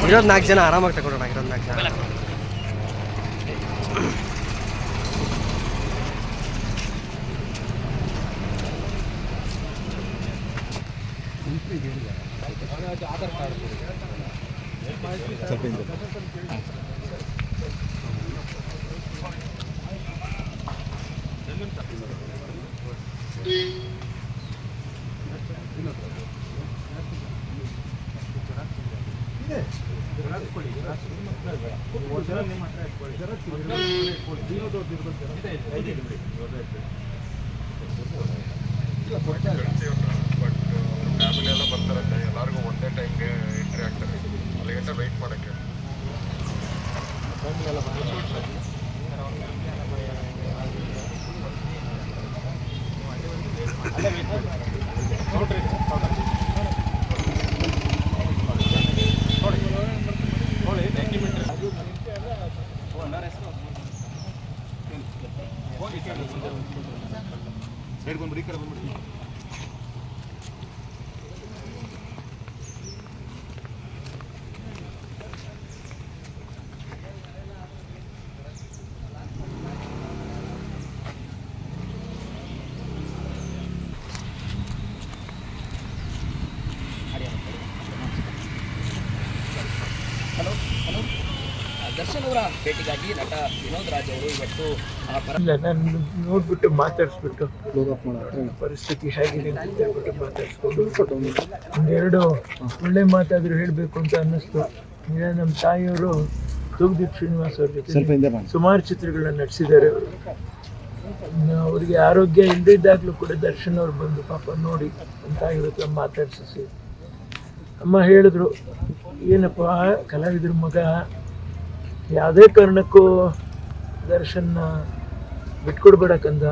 ಇರೋದು 4 ಜನ ಆರಾಮಾಗಿ ತಗೊಳ್ಳೋಣ. ಇರೋದು 4 ಜನ. ಆಧಾರ್ ಕಾರ್ಡ್ ಫ್ಯಾಮಿಲಿ ಎಲ್ಲ ಬರ್ತಾರಂತೆ. ಎಲ್ಲರಿಗೂ ಒಂದೇ ಟೈಮ್ಗೆ ಎಂಟ್ರಿ ಆಗ್ತಾರೆ. ಅಲ್ಲಿ ಗಂಟೆ ವೆಯ್ಟ್ ಮಾಡೋಕ್ಕೆ ಫ್ಯಾಮಿಲಿ ಎಲ್ಲ ಸೈಡ್ ಬಂದ್ಬಿಡಿ, ಈ ಕಡೆ ಬಂದ್ಬಿಡಿ. ದರ್ಶನ್ ಅವರ ಭೇಟಿಗಾಗಿ ನಟ ವಿನೋದ್ ರಾಜ್ ಅವರು ಇವತ್ತು ನಾನು ನೋಡ್ಬಿಟ್ಟು ಮಾತಾಡಿಸ್ಬಿಟ್ಟು ಪರಿಸ್ಥಿತಿ ಹೇಗಿದೆ ಅಂತ ಹೇಳ್ಬಿಟ್ಟು ಮಾತಾಡಿಸ್ಕೊಂಡು ಒಂದೆರಡು ಒಳ್ಳೆ ಮಾತಾದರೂ ಹೇಳಬೇಕು ಅಂತ ಅನ್ನಿಸ್ತು. ಈಗ ನಮ್ಮ ತಾಯಿಯವರು ತೂಗುದೀಪ್ ಶ್ರೀನಿವಾಸ್ ಅವ್ರ ಜೊತೆ ಸುಮಾರು ಚಿತ್ರಗಳನ್ನ ನಟಿಸಿದ್ದಾರೆ. ಅವರು ಅವರಿಗೆ ಆರೋಗ್ಯ ಇಲ್ಲದಿದ್ದಾಗಲೂ ಕೂಡ ದರ್ಶನ್ ಅವ್ರು ಬಂದು ಪಾಪ ನೋಡಿ ನಮ್ಮ ತಾಯಿಯವ್ರ ಹತ್ರ ಮಾತಾಡಿಸಿ ಅಮ್ಮ ಹೇಳಿದ್ರು, ಏನಪ್ಪ ಕಲಾವಿದ್ರ ಮಗ ಯಾವುದೇ ಕಾರಣಕ್ಕೂ ದರ್ಶನ್ನ ಬಿಟ್ಕೊಡ್ಬೇಡಕ್ಕಂದ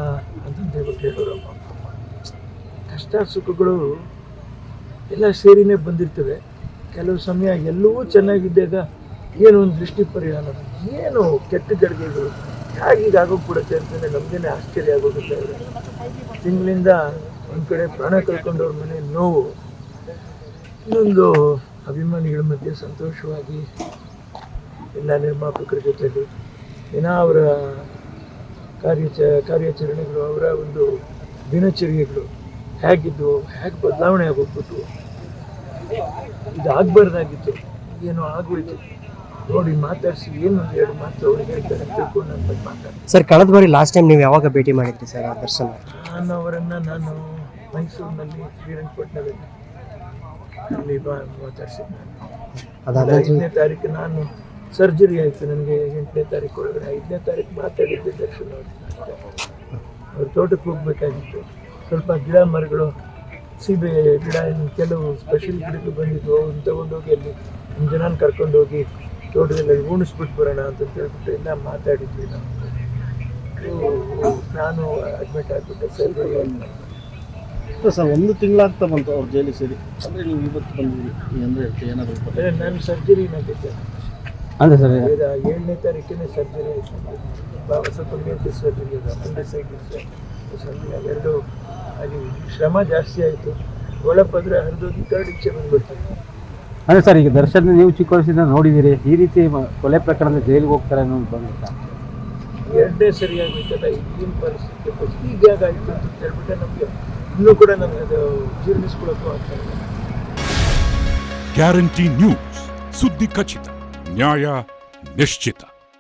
ಅಂತಂತ ಹೇಳ್ಬಿಟ್ಟು ಹೇಳೋರಮ್ಮ. ಕಷ್ಟ ಸುಖಗಳು ಎಲ್ಲ ಸೇರಿನೇ ಬಂದಿರ್ತವೆ. ಕೆಲವು ಸಮಯ ಎಲ್ಲವೂ ಚೆನ್ನಾಗಿದ್ದಾಗ ಏನೋ ಒಂದು ದೃಷ್ಟಿ ಪರಿಹಾರ, ಏನು ಕೆಟ್ಟ ಗಡಿಗೆಗಳು ಹೇಗೆ ಆಗೋಗ್ಬಿಡುತ್ತೆ ಅಂತಂದರೆ ನಮಗೇನೆ ಆಶ್ಚರ್ಯ ಆಗೋಗುತ್ತೆ. ತಿಂಗಳಿಂದ ಒಂದು ಕಡೆ ಪ್ರಾಣ ಕಳ್ಕೊಂಡವ್ರ ಮನೆ ನೋವು, ಇನ್ನೊಂದು ಅಭಿಮಾನಿಗಳ ಮಧ್ಯೆ ಸಂತೋಷವಾಗಿ ಎಲ್ಲ ನಿರ್ಮಾಪಕರ ಜೊತೆಲಿ ಏನೋ ಅವರ ಕಾರ್ಯಾಚರಣೆಗಳು, ಅವರ ಒಂದು ದಿನಚರ್ಯೆಗಳು ಹೇಗಿದ್ದು, ಹೇಗೆ ಬದಲಾವಣೆ ಆಗೋಗ್ಬಿಟ್ಟು ಇದು ಆಗಬಾರ್ದಾಗಿತ್ತು, ಏನೋ ಆಗೋಯ್ತು. ನೋಡಿ ಮಾತಾಡಿಸಿ ಏನು ಒಂದು 2 ಮಾತು ಅವ್ರಿಗೆ ಹೇಳ್ತಾರೆ ಅಂತ ತಿಳ್ಕೊಂಡು ನನ್ನ ಬಗ್ಗೆ ಮಾತಾಡ್ತೀನಿ. ಸರ್, ಕಳೆದ ಬಾರಿ ಲಾಸ್ಟ್ ಟೈಮ್ ನೀವು ಯಾವಾಗ ಭೇಟಿ ಮಾಡಿದ್ರಿ ಸರ್ ದರ್ಶನ್? ನಾನು ಮೈಸೂರಿನಲ್ಲಿ ಶ್ರೀರಂಗಪಟ್ಟಣದಲ್ಲಿ ಅಲ್ಲಿ ಮಾತಾಡ್ಸಿದ್ದೆ. ನಾನು 5ನೇ ತಾರೀಕು ನಾನು ಸರ್ಜರಿ ಆಯಿತು ನನಗೆ. 8ನೇ ತಾರೀಕು ಒಳಗಡೆ 5ನೇ ತಾರೀಕು ಮಾತಾಡಿದ್ದೆ ದರ್ಶನ್ ಅವ್ರ ತೋಟಕ್ಕೆ ಹೋಗ್ಬೇಕಾಗಿತ್ತು. ಸ್ವಲ್ಪ ಗಿಡ ಮರಗಳು, ಸೀಬೆ ಗಿಡ, ಕೆಲವು ಸ್ಪೆಷಲ್ ಗಿಡಗಳು ಬಂದಿದ್ವು. ಅವ್ನು ತಗೊಂಡೋಗಿ ಅಲ್ಲಿ 5 ಜನ ಕರ್ಕೊಂಡೋಗಿ ತೋಟದಲ್ಲಿ ಉಣಿಸ್ಬಿಟ್ಟು ಬರೋಣ ಅಂತ ಹೇಳ್ಬಿಟ್ಟು ಎಲ್ಲ ಮಾತಾಡಿದ್ವಿ. ನಾನು ಅಡ್ಮಿಟ್ ಆಗಿಬಿಟ್ಟೆ ಸರ್ಜರಿ ಆಗಿ. ಸರ್, 1 ತಿಂಗಳಾಗ್ತಾ ಬಂತು ಅವ್ರು ಜೈಲಿಗೆ ಸೇರಿ. ಅಂದರೆ ನೀವು ಇವತ್ತು ಬಂದಿದ್ದೀರಿ ಅಂದರೆ ಏನಾದರೂ ನಾನು ಸರ್ಜರಿನಾಗಿದ್ದೆ ಅಂದರೆ ಸರ್ 7ನೇ ತಾರೀಕಿನೇ ಸರ್ಜರಿ ಆಯಿತು. ಸ್ವಲ್ಪ ಮೇಲ್ಗೆ ಸರ್ಜರಿ ಇದೆ, ಅಪೆಂಡಿಸೈಟಿಸ್ ಸರ್ಜರಿ, ಅವೆರಡು ಅಲ್ಲಿ ಶ್ರಮ ಜಾಸ್ತಿ ಆಯಿತು. ಒಳಪದ್ರೆ ಹರಿದೋಗಿ 3rd ಇಂಚೆ ಬಂದ್ಬಿಡ್ತಾರೆ. ಅಂದರೆ ಸರ್, ಈಗ ದರ್ಶನ್ ನೀವು ಚಿಕ್ಕ ವಯಸ್ಸಿಂದ ನೋಡಿದ್ದೀರಿ, ಈ ರೀತಿ ಕೊಲೆ ಪ್ರಕರಣದ ಜೈಲಿಗೆ ಹೋಗ್ತಾರೆ ಅನ್ನೋದು ಬಂದಿತ್ತ? 2ನೇ ಸರಿಯಾಗೋಯ್ತಲ್ಲ ಈಗಿನ ಪರಿಸ್ಥಿತಿ. ಈಗ ಹೇಗಾಯಿತು ಅಂತ ಹೇಳ್ಬಿಟ್ಟೆ ನಮಗೆ ಇನ್ನೂ ಕೂಡ ನಮಗೆ ಅದು ಜೀರ್ಣಿಸ್ಕೊಳ್ಳೋಕ್ಕೂ ಆಗ್ತಾ ಇಲ್ಲ. ಗ್ಯಾರಂಟಿ ನ್ಯೂಸ್, ಸುದ್ದಿ ಖಚಿತ, ನ್ಯಾಯ ನಿಶ್ಚಿತ.